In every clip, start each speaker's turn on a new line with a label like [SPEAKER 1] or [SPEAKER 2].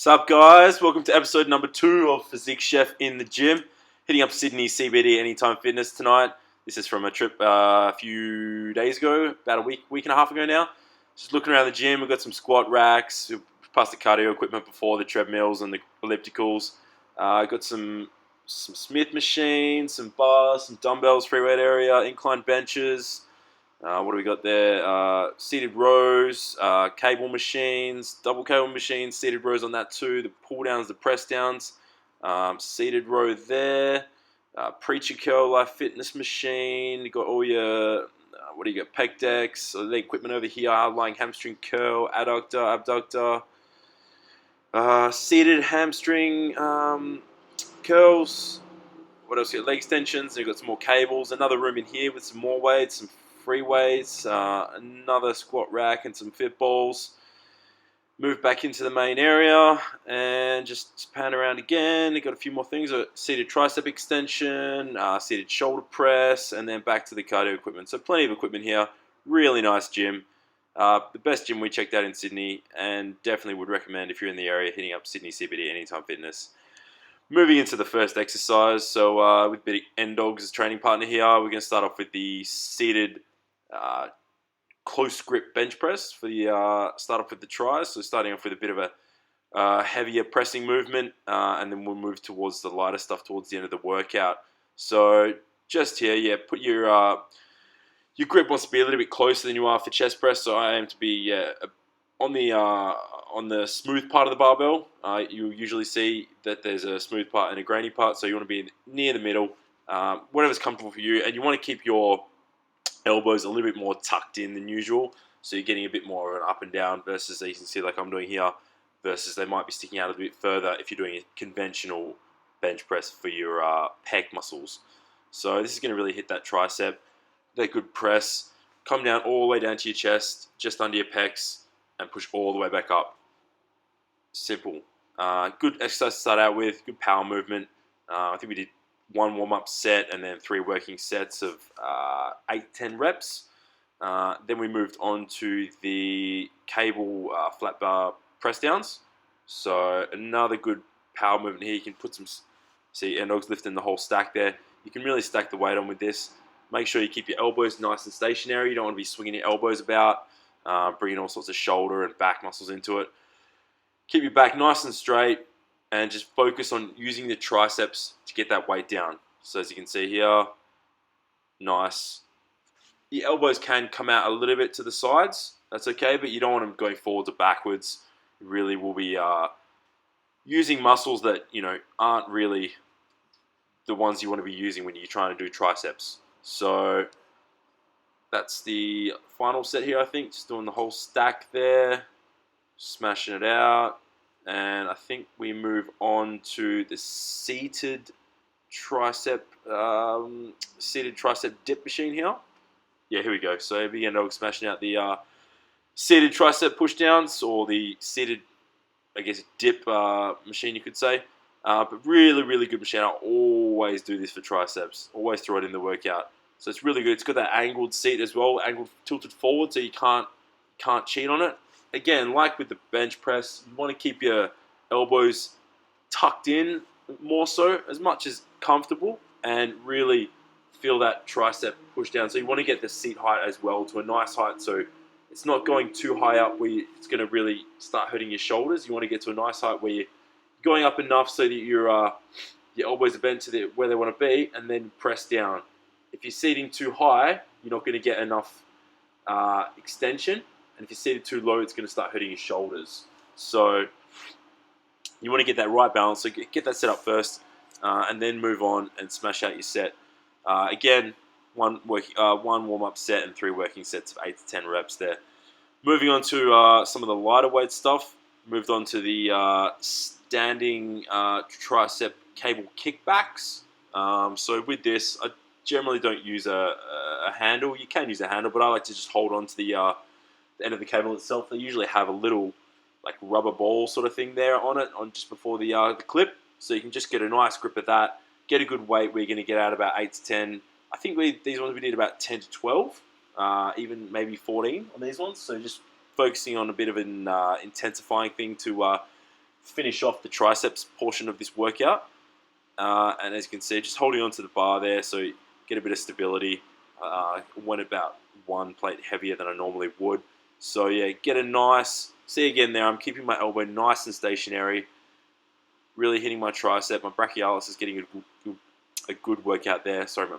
[SPEAKER 1] Sup guys, welcome to episode number 2 of Physique Chef in the Gym. Hitting up Sydney CBD Anytime Fitness tonight. This is from a trip a few days ago, about a week and a half ago now. Just looking around the gym, we've got some squat racks, past the cardio equipment before, the treadmills and the ellipticals. Got some Smith machines, some bars, some dumbbells, free weight area, incline benches. What do we got there? Seated rows, cable machines, double cable machines, seated rows on that too. The pull downs, the press downs, seated row there. Preacher curl life fitness machine. You got all your what do you got? Pec decks, the equipment over here. Lying hamstring curl, adductor, abductor. Seated hamstring curls. What else? You got leg extensions. You've got some more cables. Another room in here with some more weights, some free weights, another squat rack and some fit balls. Move back into the main area and just pan around again. You've got a few more things. A seated tricep extension, seated shoulder press, and then back to the cardio equipment. So plenty of equipment here. Really nice gym. The best gym we checked out in Sydney, and definitely would recommend if you're in the area hitting up Sydney CBD Anytime Fitness. Moving into the first exercise, so with N-Dogs as training partner here, we're going to start off with the seated close grip bench press for the start off with the tries. So starting off with a bit of a heavier pressing movement, and then we'll move towards the lighter stuff towards the end of the workout. So just here, put your grip wants to be a little bit closer than you are for chest press. So I aim to be on the smooth part of the barbell. You usually see that there's a smooth part and a grainy part, so you want to be near the middle, whatever's comfortable for you, and you want to keep your elbows a little bit more tucked in than usual, so you're getting a bit more of an up and down versus, you can see like I'm doing here, versus they might be sticking out a bit further if you're doing a conventional bench press for your pec muscles. So this is going to really hit that tricep, that good press, come down all the way down to your chest, just under your pecs, and push all the way back up. Simple. Good exercise to start out with, good power movement. I think we did 1 warm-up set and then 3 working sets of 8-10 reps. Then we moved on to the cable flat bar press downs. So another good power movement here. You can put some, see N-Dog's lifting the whole stack there. You can really stack the weight on with this. Make sure you keep your elbows nice and stationary. You don't want to be swinging your elbows about, bringing all sorts of shoulder and back muscles into it. Keep your back nice and straight, and just focus on using the triceps to get that weight down. So as you can see here, nice. The elbows can come out a little bit to the sides. That's okay, but you don't want them going forwards or backwards. You really will be using muscles that aren't really the ones you want to be using when you're trying to do triceps. So that's the final set here, I think. Just doing the whole stack there. Smashing it out. And I think we move on to the seated tricep dip machine here. Yeah, here we go. So we end up smashing out the seated tricep push downs, or the seated, I guess, dip machine, you could say. But really, really good machine. I always do this for triceps. Always throw it in the workout. So it's really good. It's got that angled seat as well, angled tilted forward, so you can't cheat on it. Again, like with the bench press, you want to keep your elbows tucked in more so, as much as comfortable, and really feel that tricep push down. So you want to get the seat height as well to a nice height, so it's not going too high up where it's going to really start hurting your shoulders. You want to get to a nice height where you're going up enough so that your elbows are bent to where they want to be, and then press down. If you're seating too high, you're not going to get enough extension. And if you're seated too low, it's going to start hurting your shoulders. So you want to get that right balance. So get that set up first, and then move on and smash out your set. Again, one warm-up set and 3 working sets of 8 to 10 reps there. Moving on to some of the lighter weight stuff. Moved on to the standing tricep cable kickbacks. So with this, I generally don't use a handle. You can use a handle, but I like to just hold on to the end of the cable itself. They usually have a little like rubber ball sort of thing there on it, on just before the clip, so you can just get a nice grip of that, get a good weight. We're going to get out about 8 to 10. I think these ones we did about 10 to 12, even maybe 14 on these ones. So just focusing on a bit of an intensifying thing to finish off the triceps portion of this workout. And as you can see, just holding onto the bar there, so you get a bit of stability. Went about one plate heavier than I normally would. So yeah, get a nice, see again there, I'm keeping my elbow nice and stationary, really hitting my tricep. My brachialis is getting a good workout there. Sorry, my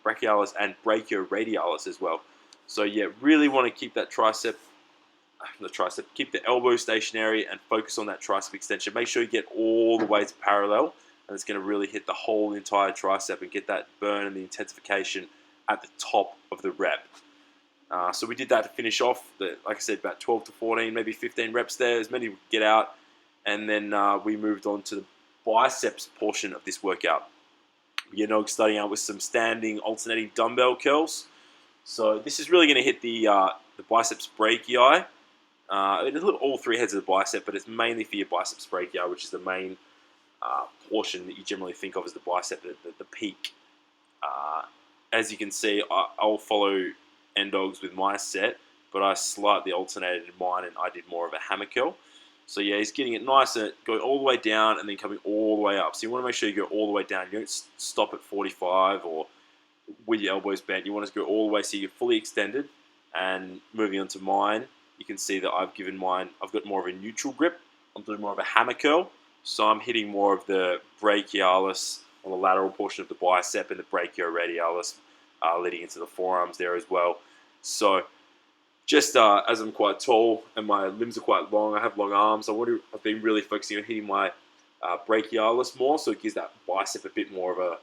[SPEAKER 1] brachialis and brachioradialis as well. So yeah, really want to keep that keep the elbow stationary and focus on that tricep extension. Make sure you get all the way to parallel, and it's going to really hit the whole entire tricep and get that burn and the intensification at the top of the rep. So we did that to finish off, like I said, about 12 to 14, maybe 15 reps there, as many we could get out. And then we moved on to the biceps portion of this workout. We're starting out with some standing alternating dumbbell curls. So this is really going to hit the biceps brachii. All three heads of the bicep, but it's mainly for your biceps brachii, which is the main portion that you generally think of as the bicep, the peak. As you can see, I'll follow N-Dogs with my set, but I slightly alternated mine and I did more of a hammer curl. So yeah, he's getting it nice and going all the way down and then coming all the way up. So you want to make sure you go all the way down. You don't stop at 45 or with your elbows bent. You want to go all the way so you're fully extended. And moving on to mine, you can see that I've got more of a neutral grip. I'm doing more of a hammer curl. So I'm hitting more of the brachialis on the lateral portion of the bicep and the brachioradialis leading into the forearms there as well. So just as I'm quite tall and my limbs are quite long, I have long arms, I've been really focusing on hitting my brachialis more, so it gives that bicep a bit more of a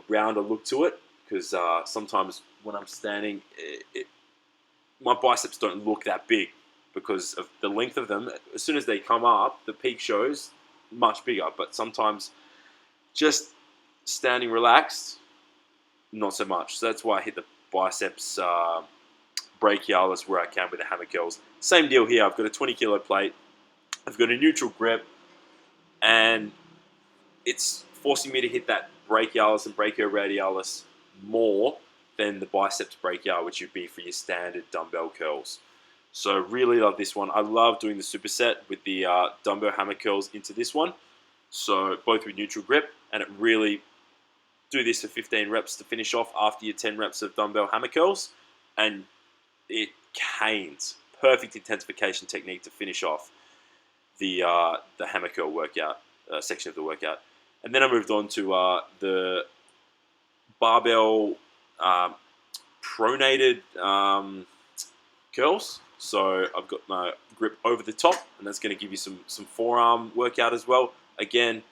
[SPEAKER 1] rounder look to it, because sometimes when I'm standing, my biceps don't look that big because of the length of them. As soon as they come up, the peak shows much bigger, but sometimes just standing relaxed, not so much. So that's why I hit the biceps brachialis where I can with the hammer curls. Same deal here. I've got a 20 kilo plate. I've got a neutral grip, and it's forcing me to hit that brachialis and brachioradialis more than the biceps brachii, which would be for your standard dumbbell curls. So really love this one. I love doing the superset with the dumbbell hammer curls into this one. So both with neutral grip, and it really do this for 15 reps to finish off after your 10 reps of dumbbell hammer curls, and it canes. Perfect intensification technique to finish off the hammer curl workout section of the workout. And then I moved on to the barbell pronated curls. So I've got my grip over the top, and that's going to give you some forearm workout as well. Again,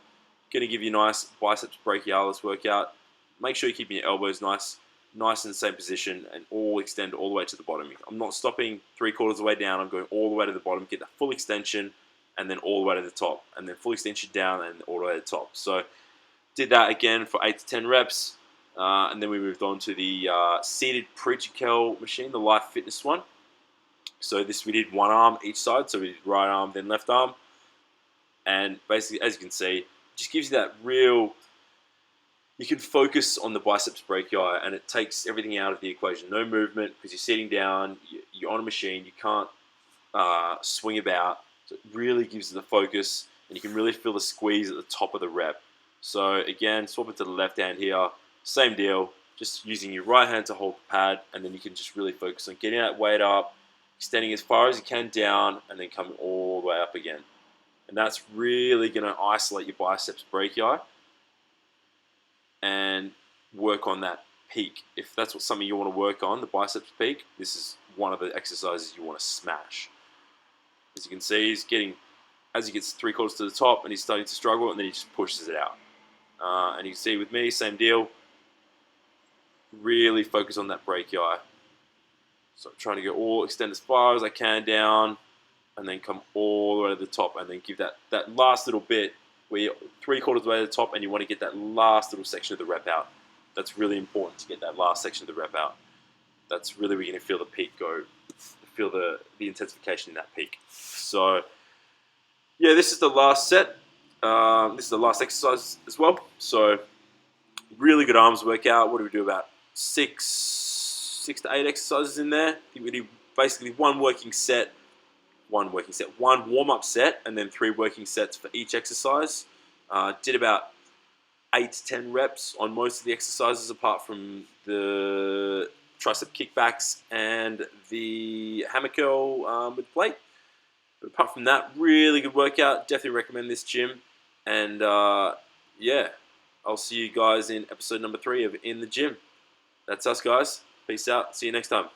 [SPEAKER 1] going to give you a nice biceps brachialis workout. Make sure you're keeping your elbows nice in the same position, and all extend all the way to the bottom. I'm not stopping 3/4 of the way down. I'm going all the way to the bottom, get that full extension, and then all the way to the top, and then full extension down and all the way to the top. So did that again for 8 to 10 reps, and then we moved on to the seated preacher curl machine, the Life Fitness one. So this we did one arm each side, so we did right arm, then left arm, and basically, as you can see, it just gives you that real. You can focus on the biceps brachii, and it takes everything out of the equation. No movement because you're sitting down, you're on a machine, you can't swing about. So it really gives you the focus, and you can really feel the squeeze at the top of the rep. So again, swap it to the left hand here. Same deal, just using your right hand to hold the pad, and then you can just really focus on getting that weight up, extending as far as you can down, and then coming all the way up again. And that's really going to isolate your biceps brachii and work on that peak. If that's something you want to work on, the biceps peak, this is one of the exercises you want to smash. As you can see, he's getting, as he gets 3/4 to the top, and he's starting to struggle, and then he just pushes it out. And you can see with me, same deal. Really focus on that brachii. So I'm trying to extend as far as I can down, and then come all the way to the top, and then give that last little bit where you're 3/4 of the way to the top, and you want to get that last little section of the rep out. That's really important to get that last section of the rep out. That's really where you're going to feel the peak go, feel the intensification in that peak. So yeah, this is the last set. This is the last exercise as well. So really good arms workout. What do we do, about six to 8 exercises in there? I think we do basically one working set, one working set, one warm-up set, and then 3 working sets for each exercise. Did about 8 to 10 reps on most of the exercises, apart from the tricep kickbacks and the hammer curl with plate. But apart from that, really good workout. Definitely recommend this gym. And yeah, I'll see you guys in episode number 3 of In the Gym. That's us, guys. Peace out. See you next time.